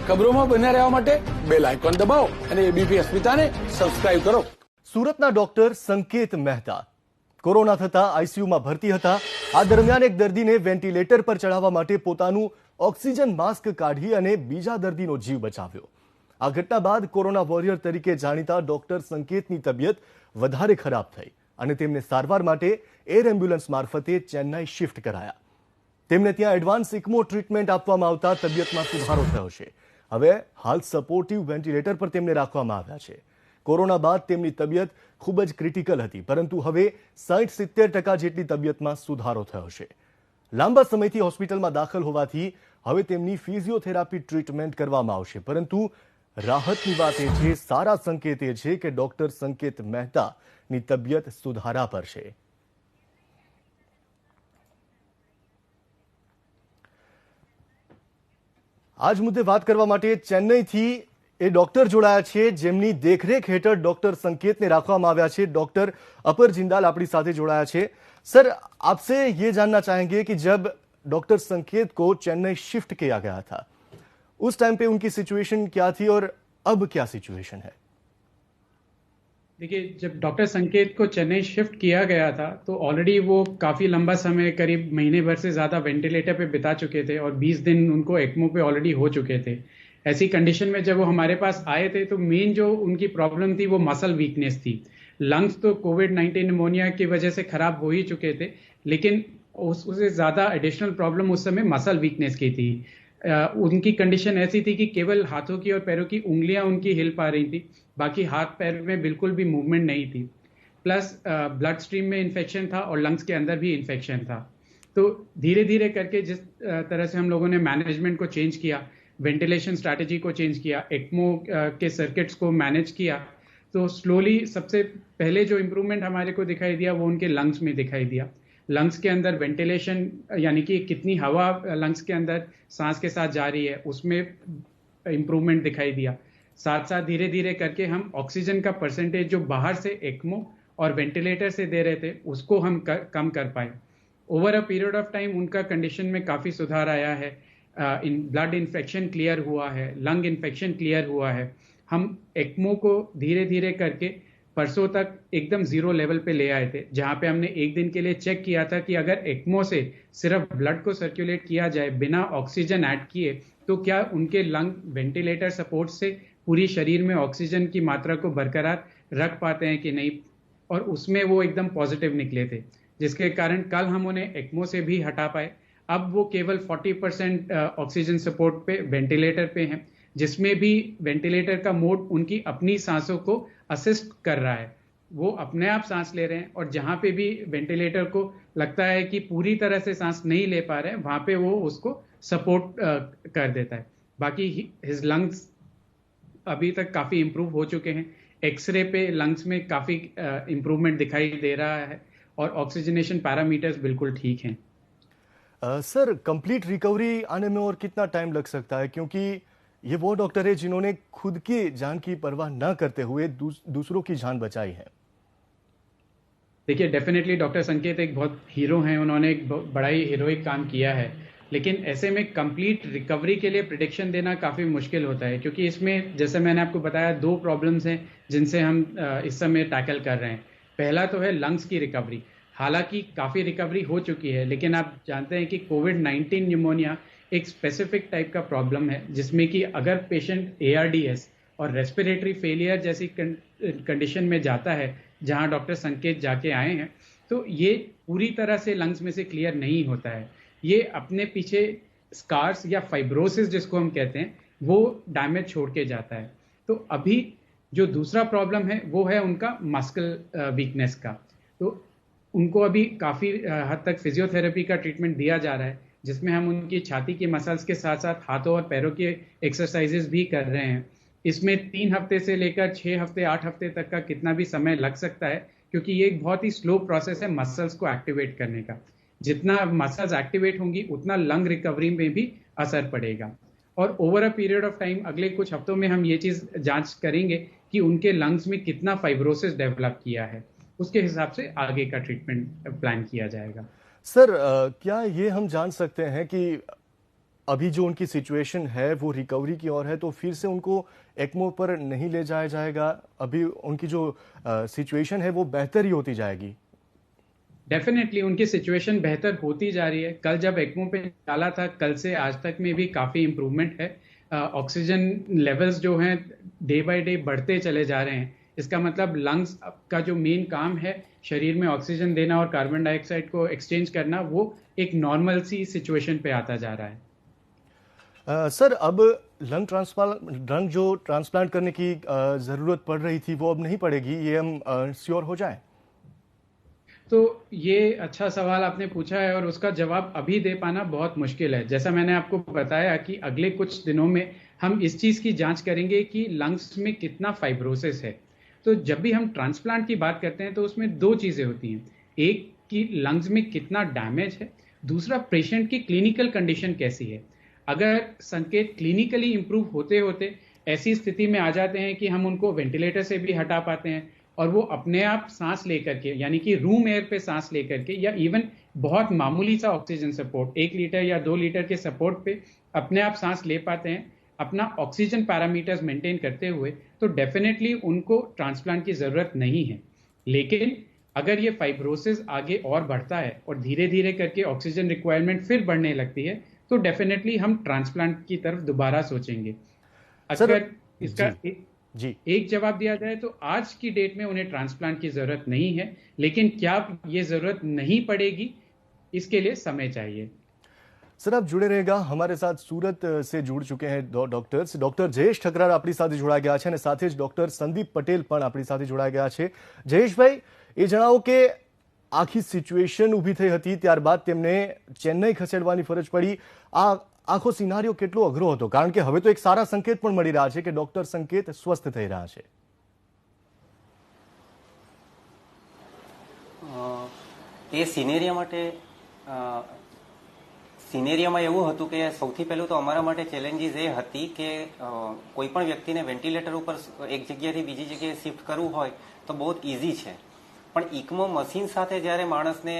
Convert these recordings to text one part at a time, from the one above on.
ખબરોમાં બન્યા રહેવા માટે બેલ આઇકોન દબાવો અને એબીપી અસ્મિતાને સબસ્ક્રાઇબ કરો. સુરતના ડોક્ટર સંકેત મહેતા કોરોના થતા આઈસીયુમાં ભરતી હતા. આ દરમિયાન એક દર્દીને વેન્ટિલેટર પર ચડાવવા માટે પોતાનું ઓક્સિજન માસ્ક કાઢી અને બીજા દર્દીનો જીવ બચાવ્યો. આ ઘટના બાદ કોરોના વોરિયર તરીકે જાણીતા ડોક્ટર સંકેતની તબિયત વધારે ખરાબ થઈ અને તેમને સારવાર માટે એર એમ્બ્યુલન્સ મારફતે ચેન્નાઈ શિફ્ટ કરાયા. તેમને ત્યાં એડવાન્સ ઇકમો ટ્રીટમેન્ટ આપવામાં આવતા તબિયતમાં સુધારો થયો છે. હવે હાલ સપોર્ટિવ વેન્ટિલેટર પર તેમને રાખવામાં આવ્યા છે. કોરોના બાદ તેમની તબિયત ખૂબ જ ક્રિટિકલ હતી, પરંતુ હવે 60-70% જેટલી તબિયતમાં સુધારો થયો છે. લાંબા સમયથી હોસ્પિટલમાં દાખલ હોવાથી હવે તેમની ફિઝિયોથેરાપી ટ્રીટમેન્ટ કરવામાં આવશે. પરંતુ રાહતની વાત એ છે, સારા સંકેત એ છે કે ડોક્ટર સંકેત મહેતાની તબિયત સુધારા પર છે. આજ મુદ્દે વાત કરવા માટે ચેન્નઈથી એ ડॉक्टर જોડાયા છે જેમની દેખરેખ હેઠળ ડॉक्टर संकेतને રાખવામાં આવ્યા છે. डॉक्टर अपर जिंदाल अपनी साथ जोड़ाया है. सर, आपसे ये जानना चाहेंगे कि जब डॉक्टर संकेत को चेन्नई शिफ्ट किया गया था उस टाइम पे उनकी सिचुएशन क्या थी और अब क्या सिचुएशन है? देखिए, जब डॉक्टर संकेत को चेन्नई शिफ्ट किया गया था तो ऑलरेडी वो काफ़ी लंबा समय, करीब महीने भर से ज़्यादा वेंटिलेटर पे बिता चुके थे और 20 दिन उनको एक्मो पे ऑलरेडी हो चुके थे. ऐसी कंडीशन में जब वो हमारे पास आए थे तो मेन जो उनकी प्रॉब्लम थी वो मसल वीकनेस थी. लंग्स तो कोविड-19 निमोनिया की वजह से ख़राब हो ही चुके थे, लेकिन उससे ज़्यादा एडिशनल प्रॉब्लम उस समय मसल वीकनेस की थी. उनकी कंडीशन ऐसी थी कि केवल हाथों की और पैरों की उंगलियां उनकी हिल पा रही थी, बाकी हाथ पैर में बिल्कुल भी मूवमेंट नहीं थी. प्लस ब्लड स्ट्रीम में इन्फेक्शन था और लंग्स के अंदर भी इन्फेक्शन था. तो धीरे धीरे करके जिस तरह से हम लोगों ने मैनेजमेंट को चेंज किया, वेंटिलेशन स्ट्रैटेजी को चेंज किया, एक्मो के सर्किट्स को मैनेज किया, तो स्लोली सबसे पहले जो इम्प्रूवमेंट हमारे को दिखाई दिया वो उनके लंग्स में दिखाई दिया. लंग्स के अंदर वेंटिलेशन यानी कि कितनी हवा लंग्स के अंदर सांस के साथ जा रही है उसमें इम्प्रूवमेंट दिखाई दिया. साथ साथ धीरे धीरे करके हम ऑक्सीजन का परसेंटेज जो बाहर से एक्मो और वेंटिलेटर से दे रहे थे उसको हम कम कर पाए. Over a period of time उनका कंडीशन में काफ़ी सुधार आया है. ब्लड इन्फेक्शन क्लियर हुआ है, लंग इन्फेक्शन क्लियर हुआ है. हम एक्मो को धीरे धीरे करके परसों तक एकदम जीरो लेवल पे ले आए थे, जहां पे हमने एक दिन के लिए चेक किया था कि अगर एक्मो से सिर्फ ब्लड को सर्कुलेट किया जाए बिना ऑक्सीजन ऐड किए तो क्या उनके लंग वेंटिलेटर सपोर्ट से पूरी शरीर में ऑक्सीजन की मात्रा को बरकरार रख पाते हैं कि नहीं, और उसमें वो एकदम पॉजिटिव निकले थे, जिसके कारण कल हम उन्हें एक्मो से भी हटा पाए. अब वो केवल 40% ऑक्सीजन सपोर्ट पे वेंटिलेटर पे हैं, जिसमें भी वेंटिलेटर का मोड उनकी अपनी सांसों को असिस्ट कर रहा है. वो अपने आप सांस ले रहे हैं और जहां पे भी वेंटिलेटर को लगता है कि पूरी तरह से सांस नहीं ले पा रहे हैं वहां पे वो उसको सपोर्ट कर देता है. बाकी हिज लंग्स अभी तक काफ़ी इम्प्रूव हो चुके हैं. एक्सरे पे लंग्स में काफ़ी इम्प्रूवमेंट दिखाई दे रहा है और ऑक्सीजनेशन पैरामीटर्स बिल्कुल ठीक हैं. सर, कंप्लीट रिकवरी आने में और कितना टाइम लग सकता है, क्योंकि ये वो डॉक्टर है जिन्होंने खुद की जान की परवाह न करते हुए दूसरों की जान बचाई है. देखिए, डेफिनेटली डॉक्टर संकेत एक बहुत हीरो हैं, उन्होंने एक बड़ा ही हीरोइक काम किया है, लेकिन ऐसे में कंप्लीट रिकवरी के लिए प्रिडिक्शन देना काफ़ी मुश्किल होता है, क्योंकि इसमें जैसे मैंने आपको बताया 2 प्रॉब्लम्स हैं जिनसे हम इस समय टैकल कर रहे हैं. पहला तो है लंग्स की रिकवरी. हालांकि काफ़ी रिकवरी हो चुकी है, लेकिन आप जानते हैं कि कोविड-19 न्यूमोनिया एक स्पेसिफिक टाइप का प्रॉब्लम है, जिसमें कि अगर पेशेंट ARDS और रेस्पिरेटरी फेलियर जैसी कंडीशन में जाता है, जहां डॉक्टर संकेत जाके आए हैं, तो ये पूरी तरह से लंग्स में से क्लियर नहीं होता है. ये अपने पीछे स्कार्स या फाइब्रोसिस जिसको हम कहते हैं वो डैमेज छोड़ के जाता है. तो अभी जो दूसरा प्रॉब्लम है वो है उनका मस्कल वीकनेस का. तो उनको अभी काफ़ी हद तक फिजियोथेरेपी का ट्रीटमेंट दिया जा रहा है, जिसमें हम उनकी छाती की मसल्स के साथ साथ हाथों और पैरों की एक्सरसाइजेस भी कर रहे हैं. इसमें 3 हफ्ते से लेकर 6 हफ्ते 8 हफ्ते तक का कितना भी समय लग सकता है, क्योंकि ये एक बहुत ही स्लो प्रोसेस है मसल्स को एक्टिवेट करने का. जितना मसल्स एक्टिवेट होंगी उतना लंग रिकवरी में भी असर पड़ेगा. और over a period of time अगले कुछ हफ्तों में हम ये चीज़ जांच करेंगे कि उनके लंग्स में कितना फाइब्रोसिस डेवलप किया है, उसके हिसाब से आगे का ट्रीटमेंट प्लान किया जाएगा. सर, क्या ये हम जान सकते हैं कि अभी जो उनकी सिचुएशन है वो रिकवरी की ओर है, तो फिर से उनको एक्मो पर नहीं ले जाया जाएगा? अभी उनकी जो सिचुएशन है वो बेहतर ही होती जाएगी? डेफिनेटली उनकी सिचुएशन बेहतर होती जा रही है। कल जब एक्मो पे डाला था, कल से आज तक में भी काफ़ी इम्प्रूवमेंट है। ऑक्सीजन लेवल्स जो हैं डे बाय डे बढ़ते चले जा रहे हैं। इसका मतलब लंग्स का जो मेन काम है शरीर में ऑक्सीजन देना और कार्बन डाइऑक्साइड को एक्सचेंज करना, वो एक नॉर्मल सी सिचुएशन पे आता जा रहा है। सर, अब लंग जो ट्रांसप्लांट करने की ज़रूरत पड़ रही थी वो अब नहीं पड़ेगी, ये हम श्योर हो जाएं? तो ये अच्छा सवाल आपने पूछा है और उसका जवाब अभी दे पाना बहुत मुश्किल है। जैसा मैंने आपको बताया कि अगले कुछ दिनों में हम इस चीज़ की जांच करेंगे कि लंग्स में कितना फाइब्रोसिस है। तो जब भी हम ट्रांसप्लांट की बात करते हैं तो उसमें दो चीज़ें होती हैं। एक कि लंग्स में कितना डैमेज है, दूसरा पेशेंट की क्लिनिकल कंडीशन कैसी है। अगर संकेत क्लिनिकली इंप्रूव होते होते ऐसी स्थिति में आ जाते हैं कि हम उनको वेंटिलेटर से भी हटा पाते हैं और वो अपने आप सांस लेकर के, यानी कि रूम एयर पे सांस लेकर के, या इवन बहुत मामूली सा ऑक्सीजन सपोर्ट 1 लीटर या 2 लीटर के सपोर्ट पे अपने आप सांस ले पाते हैं अपना ऑक्सीजन पैरामीटर्स मेंटेन करते हुए, तो डेफिनेटली उनको ट्रांसप्लांट की जरूरत नहीं है। लेकिन अगर ये फाइब्रोसिस आगे और बढ़ता है और धीरे धीरे करके ऑक्सीजन रिक्वायरमेंट फिर बढ़ने लगती है, तो डेफिनेटली हम ट्रांसप्लांट की तरफ दोबारा सोचेंगे। अगर इसका जी एक जवाब दिया जाए तो आज की डेट में उन्हें ट्रांसप्लांट की जरूरत नहीं है, लेकिन क्या ये जरूरत नहीं पड़ेगी, इसके लिए समय चाहिए। सर, आप जुड़े रहेगा हमारे साथ सूरत से जुड़ चुके हैं डॉक्टर जयेश ઠકરાર આપણી સાથે જોડાઈ ગયા છે અને સાથે જ ડોક્ટર સંદીપ પટેલ પણ આપણી સાથે જોડાઈ ગયા છે। જયેશભાઈ, એ જણાવો કે આખી સિચ્યુએશન ઊભી થઈ હતી, ત્યારબાદ તેમને ચેન્નઈ ખસેડવાની ફરજ પડી। આ આખો સિનારીઓ કેટલો અઘરો હતો, કારણ કે હવે તો એક સારા સંકેત પણ મળી રહ્યા છે કે ડોક્ટર સંકેત સ્વસ્થ થઈ રહ્યા છે। એ સિનેરિયામાં એવું હતું કે સૌથી પહેલું તો અમારા માટે ચેલેન્જીસ એ હતી કે કોઈ પણ વ્યક્તિને વેન્ટિલેટર ઉપર એક જગ્યાથી બીજી જગ્યાએ શિફ્ટ કરવું હોય તો બહુ જ ઇઝી છે, પણ ઇકમો મશીન સાથે જ્યારે માણસને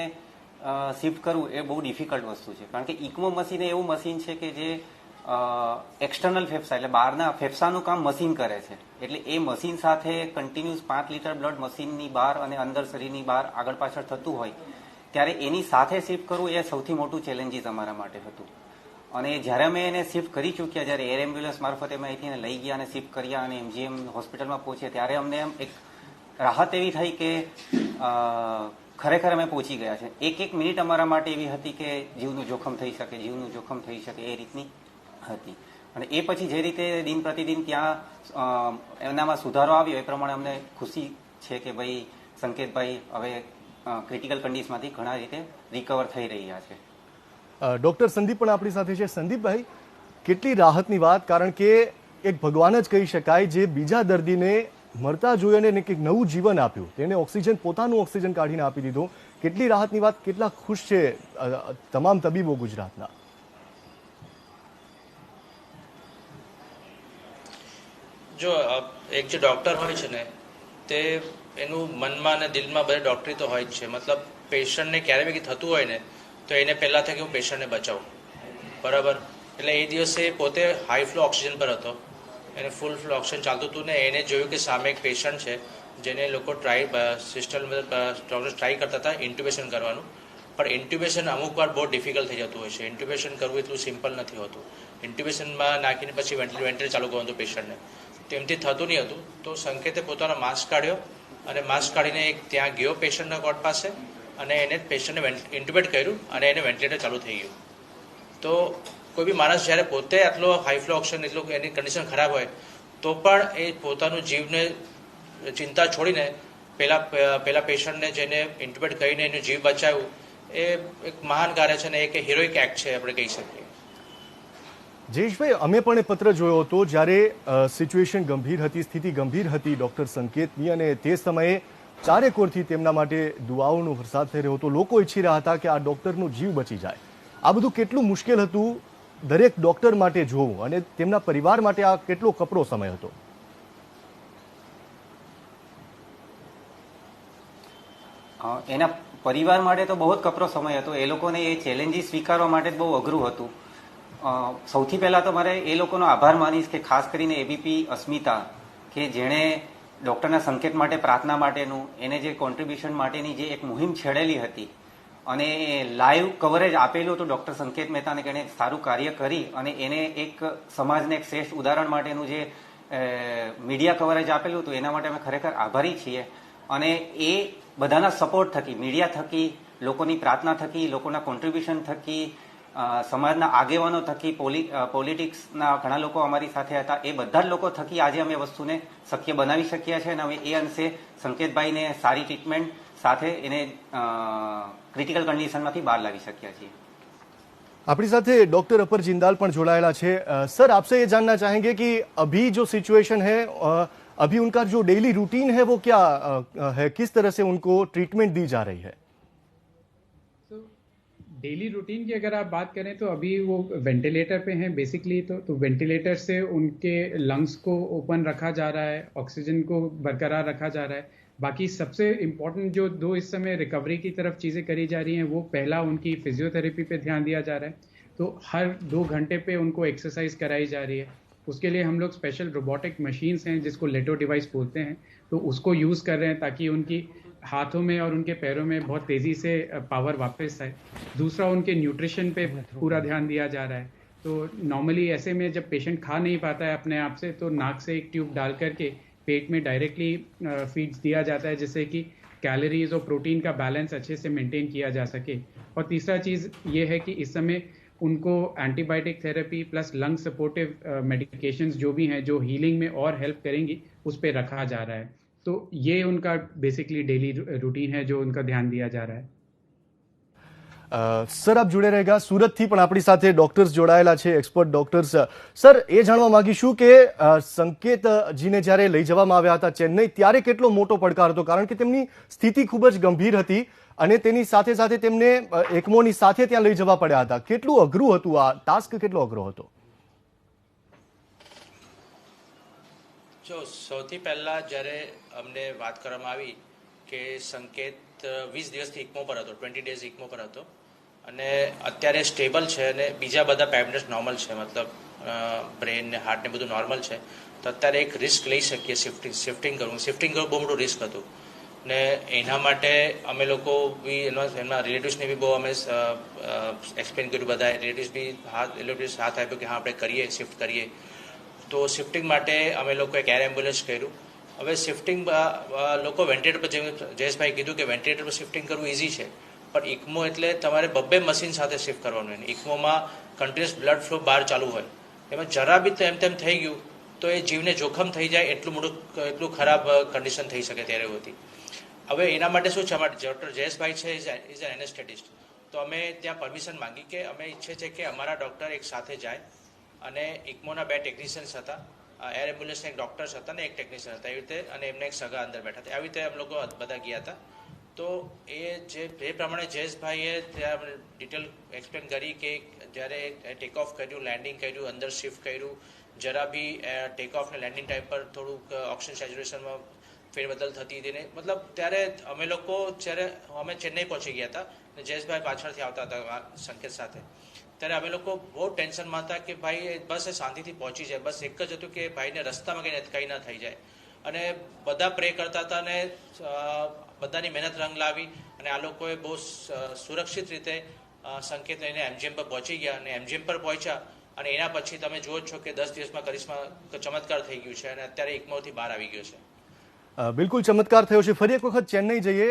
શિફ્ટ કરવું એ બહુ ડિફિકલ્ટ વસ્તુ છે। કારણ કે ઇકમો મશીન એવું મશીન છે કે જે એક્સટર્નલ ફેફસા એટલે બહારના ફેફસાનું કામ મશીન કરે છે, એટલે એ મશીન સાથે કન્ટિન્યુઅસ 5 લીટર બ્લડ મશીનની બહાર અને અંદર શરીરની બહાર આગળ પાછળ થતું હોય ત્યારે એની સાથે શિફ્ટ કરવું એ સૌથી મોટું ચેલેન્જીસ અમારા માટે હતું। અને જ્યારે અમે એને શિફ્ટ કરી ચૂક્યા, જ્યારે એર એમ્બ્યુલન્સ મારફતે અમે અહીંથી એને લઈ ગયા અને શિફ્ટ કર્યા અને MGM હોસ્પિટલમાં પહોંચ્યા, ત્યારે અમને એમ એક રાહત એવી થઈ કે ખરેખર અમે પહોંચી ગયા છે। એક એક મિનિટ અમારા માટે એવી હતી કે જીવનું જોખમ થઈ શકે એ રીતની હતી। અને એ પછી જે રીતે દિન પ્રતિદિન ત્યાં એનામાં સુધારો આવ્યો એ પ્રમાણે અમને ખુશી છે કે ભાઈ સંકેતભાઈ હવે ક્રિટિકલ કન્ડિશનમાંથી ઘણા રીતે રિકવર થઈ રહ્યા છે। ડોક્ટર સંદીપ પણ આપણી સાથે છે। સંદીપભાઈ, કેટલી રાહતની વાત, કારણ કે એક ભગવાન જ કહી શકાય જે બીજા દર્દીને મરતા જોઈ અને એક નવું જીવન આપ્યું, તેને ઓક્સિજન, પોતાનું ઓક્સિજન કાઢીને આપી દીધું। કેટલી રાહતની વાત, કેટલા ખુશ છે તમામ તબીબો ગુજરાતના? જો એક જે ડોક્ટર હોય છે ને તે એનું મનમાં અને દિલમાં બધે ડોક્ટરી તો હોય જ છે। મતલબ પેશન્ટને ક્યારે બી થતું હોય ને તો એને પહેલાં થાય કે હું પેશન્ટને બચાવું, બરાબર। એટલે એ દિવસે પોતે હાઈ ફ્લો ઓક્સિજન પર હતો, એને ફૂલ ફ્લો ઓક્સિજન ચાલતું હતું ને એને જોયું કે સામે એક પેશન્ટ છે જેને લોકો સિસ્ટમ ડૉક્ટર ટ્રાય કરતા હતા ઇન્ટ્યુબેશન કરવાનું, પણ ઇન્ટ્યુબેશન અમુક વાર બહુ ડિફિકલ્ટ થઈ જતું હોય છે। ઇન્ટ્યુબેશન કરવું એટલું સિમ્પલ નથી હોતું। ઇન્ટ્યુબેશનમાં નાખીને પછી વેન્ટિલેટર ચાલુ કરવાનું હતું પેશન્ટને, તેમથી થતું નહીં હતું। તો સંકેતે પોતાનો માસ્ક કાઢ્યો અને માસ્ક કાઢીને એક ત્યાં ગયો પેશન્ટના કોર્ટ પાસે અને એને પેશન્ટને ઇન્ટ્યુબેટ કર્યું અને એને વેન્ટિલેટર ચાલુ થઈ ગયું। તો કોઈ બી માણસ જ્યારે પોતે આટલો હાઈ ફ્લો ઓક્સિજન એટલું એની કન્ડિશન ખરાબ હોય તો પણ એ પોતાનું જીવને ચિંતા છોડીને પેલા પેશન્ટને જેને ઇન્ટ્યુબેટ કરીને એનું જીવ બચાવ્યું એ એક મહાન કાર્ય છે ને એક હિરોઇક એક્ટ છે આપણે કહી શકીએ। જયેશભાઈ, અમે પણ એ પત્ર જોયો હતો જ્યારે સિચ્યુએશન ગંભીર હતી, સ્થિતિ ગંભીર હતી ડોક્ટર સંકેતની, અને તે સમયે ચારેકોરથી તેમના માટે દુઆઓનો વરસાદ થઈ રહ્યો હતો। લોકો ઈચ્છી રહ્યા હતા કે આ ડોક્ટરનો જીવ બચી જાય। આ બધું કેટલું મુશ્કેલ હતું દરેક ડોક્ટર માટે જોવું, અને તેમના પરિવાર માટે આ કેટલો કપરો સમય હતો? એના પરિવાર માટે તો બહુ જ કપરો સમય હતો। એ લોકોને એ ચેલેન્જીસ સ્વીકારવા માટે બહુ અઘરું હતું। સૌથી પહેલા તો મારે એ લોકોનો આભાર માનીશ કે ખાસ કરીને એબીપી અસ્મિતા કે જેણે ડોક્ટરના સંકેત માટે પ્રાર્થના માટેનું એને જે કોન્ટ્રીબ્યુશન માટેની જે એક મુહિમ છેડેલી હતી અને લાઈવ કવરેજ આપેલું હતું ડોક્ટર સંકેત મહેતાને કે એને સારું કાર્ય કરી અને એને એક સમાજને એક શ્રેષ્ઠ ઉદાહરણ માટેનું જે મીડિયા કવરેજ આપેલું હતું એના માટે અમે ખરેખર આભારી છીએ. અને એ બધાના સપોર્ટ થકી, મીડિયા થકી, લોકોની પ્રાર્થના થકી, લોકોના કોન્ટ્રીબ્યુશન થકી, સમાજના આગેવાનો થકી, પોલિટિક્સના ઘણા લોકો અમારી સાથે હતા, એ બધા જ લોકો થકી આજે અમે વસ્તુને શક્ય બનાવી શક્યા છે અને અમે એ અંશે સંકેતભાઈને સારી ટ્રીટમેન્ટ સાથે એને ક્રિટિકલ કન્ડિશનમાંથી બહાર લાવી શક્યા છીએ. अपनी साथ डॉक्टर अपर जिंदाल पण जोड़ाયેલા છે. सर, आपसे ये जानना चाहेंगे कि अभी जो सिचुएशन है, अभी उनका जो डेली रूटीन है वो क्या है, किस तरह से उनको ट्रीटमेंट दी जा रही है? तो डेली रूटीन की अगर आप बात करें तो अभी वो वेंटिलेटर पे हैं बेसिकली. तो वेंटिलेटर से उनके लंग्स को ओपन रखा जा रहा है, ऑक्सीजन को बरकरार रखा जा रहा है. बाकी सबसे इम्पोर्टेंट जो दो इस समय रिकवरी की तरफ चीज़ें करी जा रही हैं, वो पहला उनकी फिजियोथेरेपी पे ध्यान दिया जा रहा है. तो हर 2 घंटे पे उनको एक्सरसाइज कराई जा रही है. उसके लिए हम लोग स्पेशल रोबोटिक मशीन्स हैं जिसको लेटो डिवाइस बोलते हैं, तो उसको यूज़ कर रहे हैं ताकि उनकी हाथों में और उनके पैरों में बहुत तेज़ी से पावर वापस आए. दूसरा, उनके न्यूट्रिशन पे पूरा ध्यान दिया जा रहा है. तो नॉर्मली ऐसे में जब पेशेंट खा नहीं पाता है अपने आप से, तो नाक से एक ट्यूब डाल करके पेट में डायरेक्टली फीड्स दिया जाता है जिससे कि कैलोरीज और प्रोटीन का बैलेंस अच्छे से मेंटेन किया जा सके. और तीसरा चीज़ ये है कि इस समय उनको antibiotic therapy plus lung supportive medications जो भी हैं जो हीलिंग में और हेल्प करेंगी उस पर रखा जा रहा है. तो ये उनका बेसिकली डेली रूटीन है जो उनका ध्यान दिया जा रहा है. सर, आप जुड़े रहेगा. सूरत थी पण आपणी साथे डॉक्टर्स जोड़ाયેલા છે, એક્સપર્ટ ડોક્ટર્સ. સર, એ જાણવા માંગીશું કે સંકેતજીને જ્યારે લઈ જવામાં આવ્યા હતા ચેન્નઈ, ત્યારે કેટલો મોટો પડકાર હતો, કારણ કે તેમની સ્થિતિ ખૂબ જ ગંભીર હતી અને તેની સાથે સાથે તેમને એકમોની સાથે ત્યાં લઈ જવા પડ્યા હતા. કેટલું અઘરું હતું આ ટાસ્ક, કેટલો અઘરો હતો? જો સૌથી પહેલા જ્યારે અમને વાત કરવામાં આવી કે સંકેત 20 દિવસથી ઇકમો પર હતો, 20 ડેઝ ઇકમો પર હતો અને અત્યારે સ્ટેબલ છે અને બીજા બધા પેરામીટર્સ નોર્મલ છે, મતલબ બ્રેન ને હાર્ટ ને બધું નોર્મલ છે. તો અત્યારે એક રિસ્ક લઈ શકીએ, શિફ્ટિંગ કરવું બહુ મોટું રિસ્ક હતું ને એના માટે અમે લોકો બી એમના રિલેટિવ્સને બી બહુ અમે એક્સપ્લેન કર્યું, બધા રિલેટિવ્સ હાથ આપ્યો કે હા આપણે કરીએ, શિફ્ટ કરીએ. તો શિફ્ટિંગ માટે અમે લોકો એક એર એમ્બ્યુલન્સ કર્યું. હવે શિફ્ટિંગ લોકો વેન્ટિલેટર પર, જેમ જયેશભાઈ કીધું કે વેન્ટિલેટર પર શિફ્ટિંગ કરવું ઇઝી છે, પણ ઇકમો એટલે તમારે 2 મશીન સાથે શિફ્ટ કરવાનું હોય. ઇકમોમાં કન્ટિન્યુઅસ બ્લડ ફ્લો બહાર ચાલુ હોય, એમાં જરા બી તેમ થઈ ગયું તો એ જીવને જોખમ થઈ જાય એટલું ખરાબ કન્ડિશન થઈ શકે ત્યારે હોતી. હવે એના માટે શું છે, અમારે ડૉક્ટર જયેશભાઈ છે ઇઝ એન એનેસ્થેટિસ્ટ, તો અમે ત્યાં પરમિશન માંગી કે અમે ઈચ્છે છે કે અમારા ડૉક્ટર એક સાથે જાય અને ઇકમોના 2 ટેકનિશિયન્સ હતા, એર એમ્બ્યુલન્સના એક ડૉક્ટર્સ હતા ને એક ટેકનિશિયન હતા, એવી રીતે, અને એમને એક સગા અંદર બેઠા હતા. આવી રીતે અમે લોકો બધા ગયા હતા. તો જે પ્રમાણે જયેશભાઈએ ત્યાં ડિટેલ એક્સપ્લેન કરી કે જ્યારે ટેક ઓફ કર્યું, લેન્ડિંગ કર્યું, અંદર શિફ્ટ કર્યું, જરા બી ટેક ઓફ ને લેન્ડિંગ ટાઈમ પર થોડુંક ઓક્સિજન સેચ્યુરેશનમાં ફેરબદલ થતી હતી ને, મતલબ ત્યારે અમે ચેન્નઈ પહોંચી ગયા હતા અને જયેશભાઈ પાછળથી આવતા હતા સંકેત સાથે. ત્યારે અમે લોકો બહુ ટેન્શનમાં હતા કે ભાઈ બસ એ શાંતિથી પહોંચી જાય, બસ એક જ હતું કે ભાઈને રસ્તામાં કંઈ ના થઈ જાય. અને બધા પ્રે કરતા હતા અને બધાની મહેનત રંગ લાવી અને આ લોકોએ બહુ સુરક્ષિત રીતે સંકેત લઈને એમજીએમ પર પહોંચી ગયા અને એમજીએમ પર પહોંચ્યા. અને એના પછી તમે જુઓ છો કે 10 દિવસમાં કરિશ્મા ચમત્કાર થઈ ગયું છે અને અત્યારે ઇકમોથી બહાર આવી ગયો છે. बिल्कुल चमत्कार થયો છે. ફરી એક વખત ચેન્નઈ જઈએ.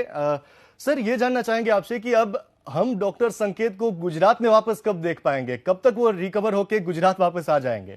सर, ये जानना चाहेंगे आपसे कि अब हम डॉक्टर संकेत को गुजरात में वापस कब देख पाएंगे, कब तक वो रिकवर होके गुजरात वापस आ जाएंगे?